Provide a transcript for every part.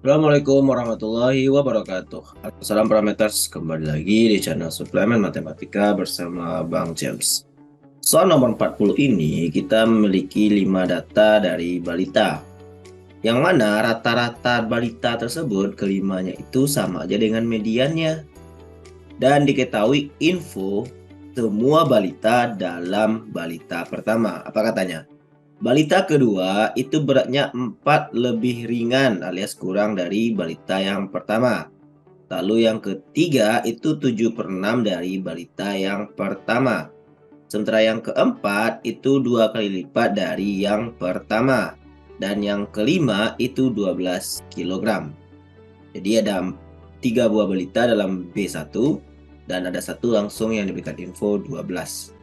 Assalamualaikum warahmatullahi wabarakatuh. Salam parameters, kembali lagi di channel Suplemen Matematika bersama Bang James. Soal nomor 40 ini kita memiliki 5 data dari balita, yang mana rata-rata balita tersebut kelimanya itu sama aja dengan mediannya. Dan diketahui info semua balita dalam balita pertama. Apa katanya? Balita kedua itu beratnya 4 lebih ringan alias kurang dari balita yang pertama. Lalu yang ketiga itu 7/6 dari balita yang pertama. Sementara yang keempat itu 2 kali lipat dari yang pertama. Dan yang kelima itu 12 kg. Jadi ada 3 buah balita dalam B1 dan ada satu langsung yang diberikan info 12.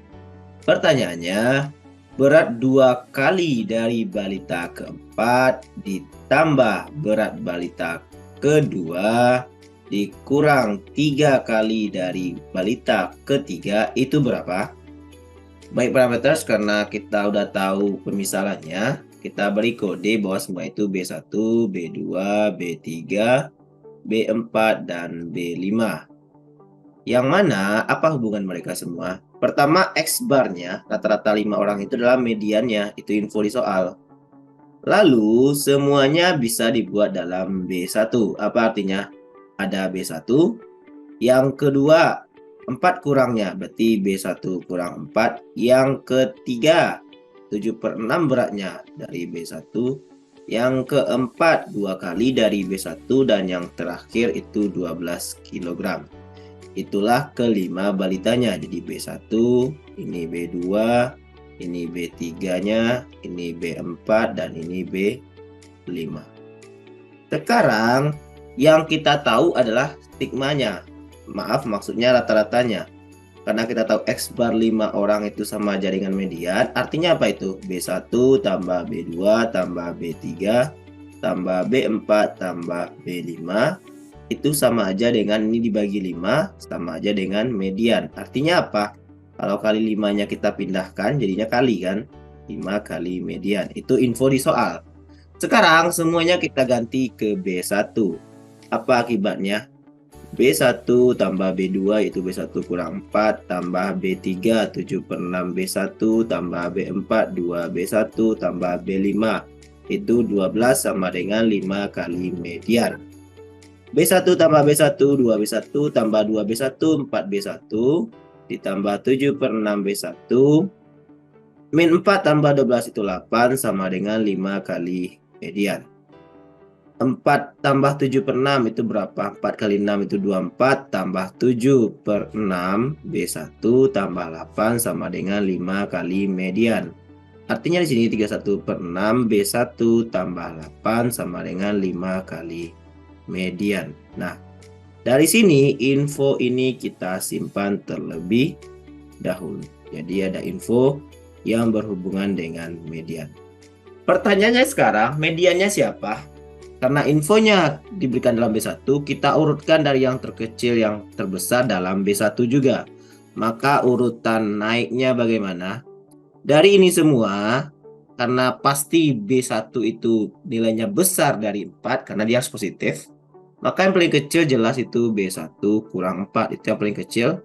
Pertanyaannya, berat 2 kali dari balita keempat ditambah berat balita kedua dikurang 3 kali dari balita ketiga itu berapa? Baik parameters, karena kita udah tahu pemisalannya, kita beri kode bahwa semua itu B1, B2, B3, B4, dan B5. Yang mana apa hubungan mereka semua? Pertama, X barnya rata-rata 5 orang itu adalah mediannya, itu info di soal. Lalu semuanya bisa dibuat dalam B1. Apa artinya? Ada B1, yang kedua 4 kurangnya, berarti B1 kurang 4. Yang ketiga 7/6 beratnya dari B1. Yang keempat 2 kali dari B1 dan yang terakhir itu 12 kg. Itulah kelima balitanya. Jadi B1, ini B2, ini B3-nya, ini B4, dan ini B5. Sekarang yang kita tahu adalah stigmanya. Maaf, maksudnya rata-ratanya. Karena kita tahu X bar 5 orang itu sama jaringan median, artinya apa itu? B1 tambah B2 tambah B3 tambah B4 tambah B5 itu sama aja dengan ini dibagi 5, sama aja dengan median. Artinya apa? Kalau kali 5-nya kita pindahkan, jadinya kali kan? 5 kali median. Itu info di soal. Sekarang semuanya kita ganti ke B1. Apa akibatnya? B1 tambah B2 itu B1 kurang 4 tambah B3 7/6 B1 tambah B4 2B1 tambah B5 itu 12 sama dengan 5 kali median. B1 tambah B1 2B1 tambah 2B1 4B1 ditambah 7/6 B1 min 4 tambah 12 itu 8 sama dengan 5 kali median. 4 tambah 7/6 itu berapa? 4 kali 6 itu 24 tambah 7/6 B1 tambah 8 sama dengan 5 kali median. Artinya di sini 31/6 B1 tambah 8 sama dengan 5 kali median. Nah, dari sini info ini kita simpan terlebih dahulu. Jadi ada info yang berhubungan dengan median. Pertanyaannya sekarang, mediannya siapa? Karena infonya diberikan dalam B1, kita urutkan dari yang terkecil yang terbesar dalam B1 juga. Maka urutan naiknya bagaimana? Dari ini semua, karena pasti B1 itu nilainya besar dari 4 karena dia harus positif, maka yang paling kecil jelas itu B1 kurang 4, itu yang paling kecil.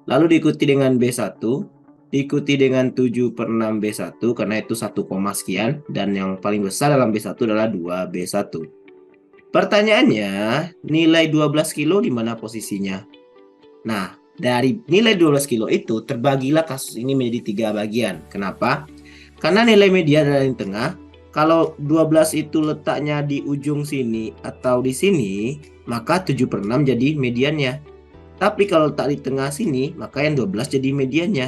Lalu diikuti dengan B1, diikuti dengan 7/6 B1 karena itu 1, sekian. Dan yang paling besar dalam B1 adalah 2B1. Pertanyaannya, nilai 12 kilo di mana posisinya? Nah, dari nilai 12 kilo itu terbagilah kasus ini menjadi 3 bagian. Kenapa? Karena nilai median ada di tengah. Kalau 12 itu letaknya di ujung sini atau di sini, maka 7/6 jadi mediannya. Tapi kalau letak di tengah sini, maka yang 12 jadi mediannya.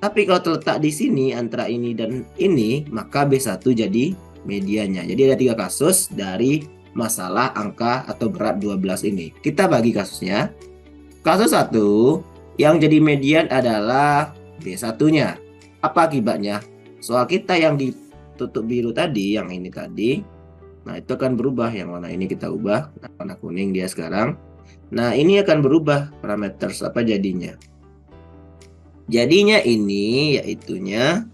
Tapi kalau terletak di sini antara ini dan ini, maka B1 jadi mediannya. Jadi ada 3 kasus dari masalah angka atau berat 12 ini. Kita bagi kasusnya. Kasus 1, yang jadi median adalah B1-nya. Apa akibatnya? Soal kita yang ditutup biru tadi, yang ini tadi, nah itu akan berubah. Yang warna ini kita ubah, nah, warna kuning dia sekarang. Nah ini akan berubah parameter apa jadinya. Jadinya ini yaitunya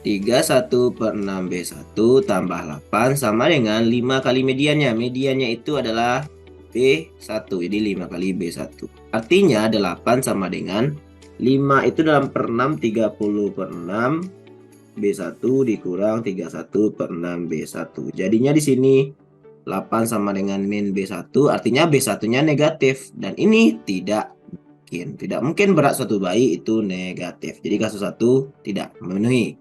31 per 6 B1 tambah 8 sama dengan 5 kali mediannya. Mediannya itu adalah B1, jadi 5 kali B1. Artinya 8 sama dengan 5 itu dalam per 6, 30 per 6 B1 dikurang 31 per 6 B1. Jadinya di sini 8 sama dengan min B1, artinya B1-nya negatif. Dan ini tidak mungkin. Tidak mungkin berat suatu bayi itu negatif. Jadi kasus 1 tidak memenuhi.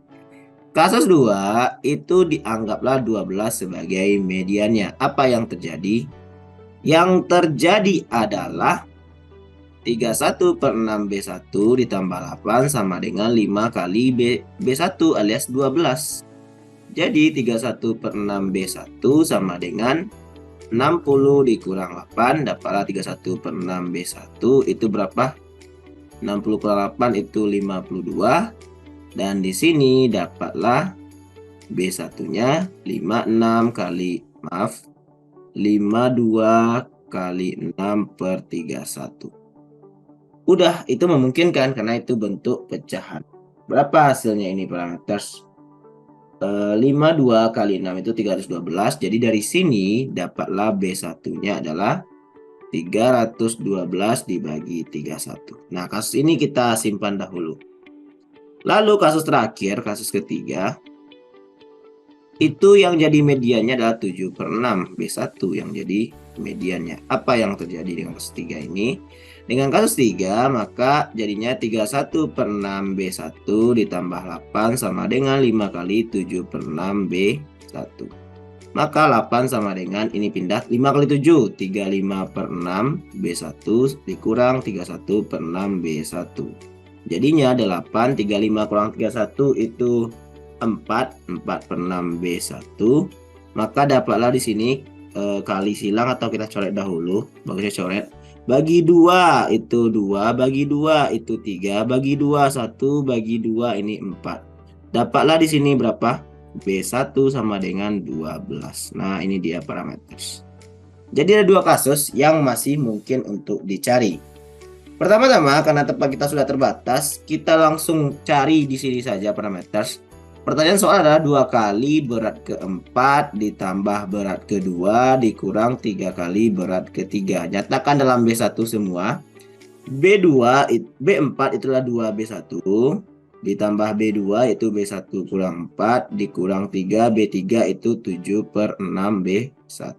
Kasus 2 itu dianggaplah 12 sebagai mediannya. Apa yang terjadi? Yang terjadi adalah 31 per 6 B1 ditambah 8 sama dengan 5 kali B1 alias 12. Jadi 31 per 6 B1 sama dengan 60 dikurang 8, dapatlah 31 per 6 B1 itu berapa? 60 kurang 8 itu 52. Dan di sini dapatlah B1-nya 52 kali 6 per 31. Udah, itu memungkinkan karena itu bentuk pecahan. Berapa hasilnya ini parameters? 52 kali 6 itu 312. Jadi dari sini dapatlah B1-nya adalah 312 dibagi 31. Nah, kasus ini kita simpan dahulu. Lalu kasus terakhir, kasus ketiga, itu yang jadi mediannya adalah 7 per 6 B1 yang jadi mediannya. Apa yang terjadi dengan kasus 3 ini? Dengan kasus 3 maka jadinya 31 per 6 B1 ditambah 8 sama dengan 5 kali 7 per 6 B1. Maka 8 sama dengan ini pindah 5 kali 7, 35 per 6 B1 dikurang 31 per 6 B1. Jadinya 8, 35 kurang 31 itu 4 per 6 B1. Maka dapatlah di sini kali silang atau kita coret dahulu. Bagusnya coret. Bagi 2 itu 2, bagi 2 itu 3, bagi 2 1, bagi 2 ini 4. Dapatlah di sini berapa? B1 sama dengan 12. Nah, ini dia parameters. Jadi ada dua kasus yang masih mungkin untuk dicari. Pertama-tama, karena tempat kita sudah terbatas, kita langsung cari di sini saja parameters. Pertanyaan soal adalah 2 kali berat ke-4 ditambah berat ke-2 dikurang 3 kali berat ke-3. Nyatakan dalam B1 semua. B4 itulah 2B1 ditambah B2 itu B1 kurang 4 dikurang 3, B3 itu 7 per 6 B1.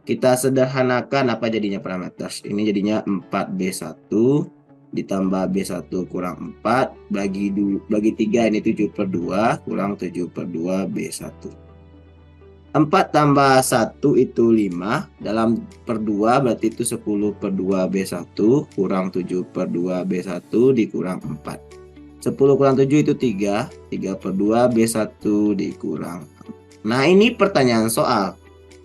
Kita sederhanakan apa jadinya parameters. Ini jadinya 4B1 ditambah B1 kurang 4 bagi 3 ini 7 per 2 kurang 7 per 2 B1. 4 tambah 1 itu 5. Dalam per 2 berarti itu 10 per 2 B1 kurang 7 per 2 B1 dikurang 4. 10 kurang 7 itu 3. 3 per 2 B1 dikurang. Nah, ini pertanyaan soal.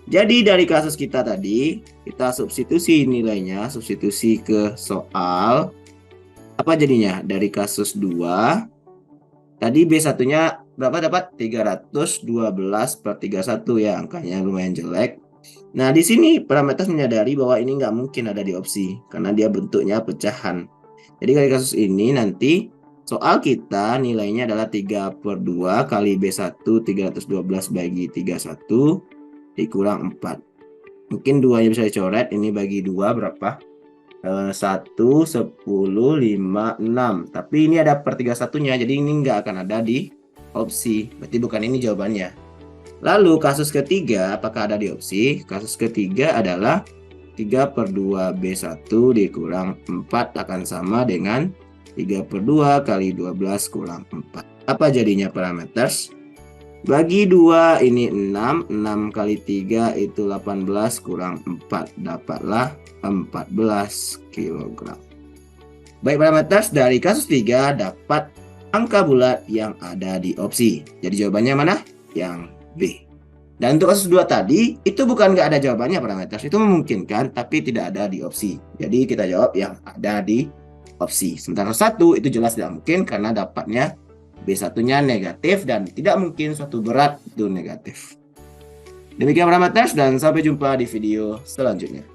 Jadi dari kasus kita tadi, kita substitusi nilainya, substitusi ke soal. Apa jadinya? Dari kasus 2, tadi B1-nya berapa dapat? 312 per 31 ya, angkanya lumayan jelek. Nah, di sini parameter menyadari bahwa ini nggak mungkin ada di opsi, karena dia bentuknya pecahan. Jadi dari kasus ini nanti soal kita nilainya adalah 3 per 2 kali B1 312 bagi 31 dikurang 4. Mungkin 2-nya bisa dicoret. Ini bagi 2 berapa? 1, 10, 5, 6. Tapi ini ada per 31-nya. Jadi ini nggak akan ada di opsi. Berarti bukan ini jawabannya. Lalu kasus ketiga apakah ada di opsi? Kasus ketiga adalah 3 per 2 B1 dikurang 4 akan sama dengan 3 per 2 kali 12 kurang 4. Apa jadinya parameters? Bagi 2 ini 6, 6 kali 3 itu 18 kurang 4, dapatlah 14 kg. Baik, parameters dari kasus 3 dapat angka bulat yang ada di opsi. Jadi jawabannya mana? Yang B. Dan untuk kasus 2 tadi, itu bukan nggak ada jawabannya parameters, itu memungkinkan tapi tidak ada di opsi. Jadi kita jawab yang ada di opsi. Sementara 1 itu jelas tidak mungkin karena dapatnya B1-nya negatif dan tidak mungkin suatu berat itu negatif. Demikian parameters dan sampai jumpa di video selanjutnya.